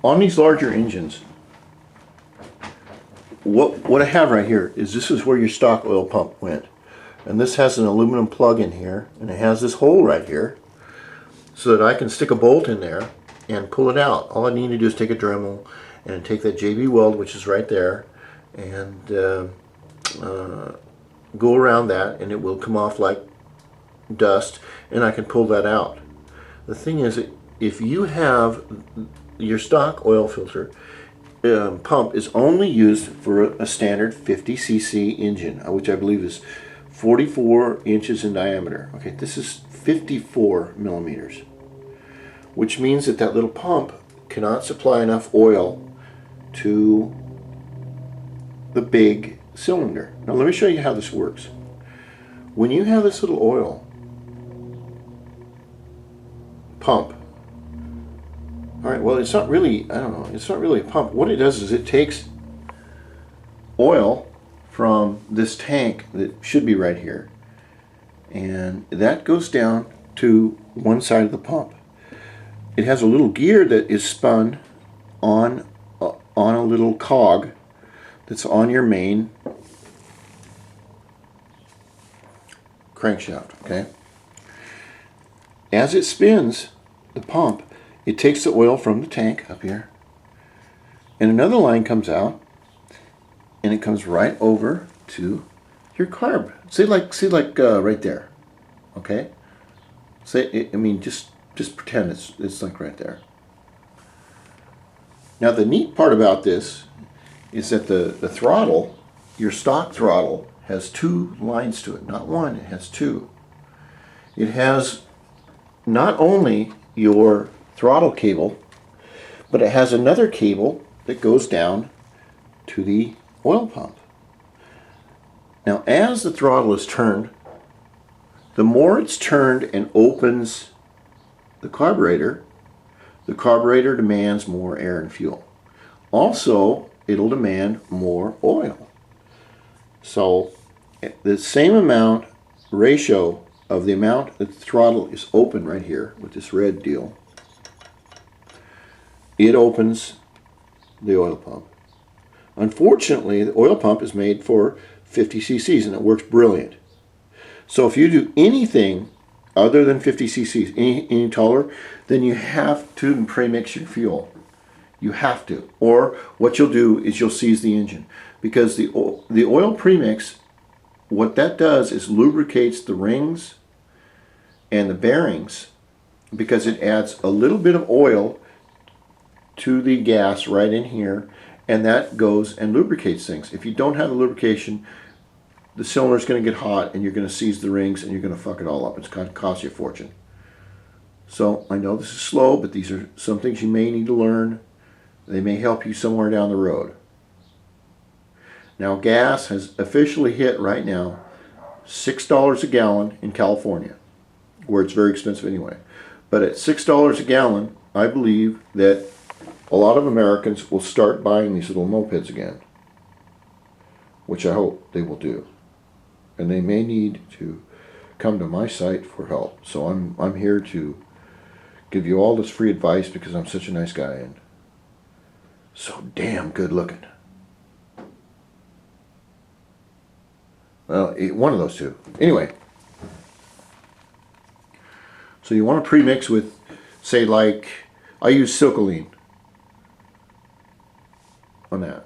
on these larger engines, what I have right here is this is where your stock oil pump went. And this has an aluminum plug in here, and it has this hole right here so that I can stick a bolt in there and pull it out. All I need to do is take a Dremel and take that JB weld, which is right there, and go around that, and it will come off like dust, and I can pull that out. The thing is, if you have your stock oil filter pump is only used for a standard 50cc engine, which I believe is 44 inches in diameter. Okay, this is 54 millimeters, which means that that little pump cannot supply enough oil to the big cylinder. Now let me show you how this works. When you have this little oil pump, all right, well, it's not really, I don't know, it's not really a pump. What it does is it takes oil from this tank that should be right here, and that goes down to one side of the pump. It has a little gear that is spun on a little cog that's on your main crankshaft, okay? As it spins the pump, it takes the oil from the tank up here, and another line comes out, and it comes right over to your carb. See like right there, okay? Say, I mean, just pretend it's like right there. Now the neat part about this is that the throttle, your stock throttle, has two lines to it. Not one, it has two. It has not only your throttle cable, but it has another cable that goes down to the oil pump. Now as the throttle is turned, the more it's turned and opens the carburetor demands more air and fuel. Also, it'll demand more oil. So the same amount ratio of the amount that the throttle is open right here with this red deal, it opens the oil pump. Unfortunately, the oil pump is made for 50 cc's and it works brilliant. So if you do anything other than 50 cc's, any taller, then you have to pre-mix your fuel. You have to. Or what you'll do is you'll seize the engine. Because the oil premix, what that does is lubricates the rings and the bearings, because it adds a little bit of oil to the gas right in here, and that goes and lubricates things. If you don't have the lubrication, the cylinder is going to get hot and you're going to seize the rings and you're going to fuck it all up. It's going to cost you a fortune. So I know this is slow, but these are some things you may need to learn. They may help you somewhere down the road. Now gas has officially hit right now $6 a gallon in California, where it's very expensive anyway. But at $6 a gallon, I believe that a lot of Americans will start buying these little mopeds again, which I hope they will do. And they may need to come to my site for help. So I'm here to give you all this free advice because I'm such a nice guy and so damn good looking. Well, one of those two. Anyway, so you want to pre-mix with, say, like, I use Silcoline on that.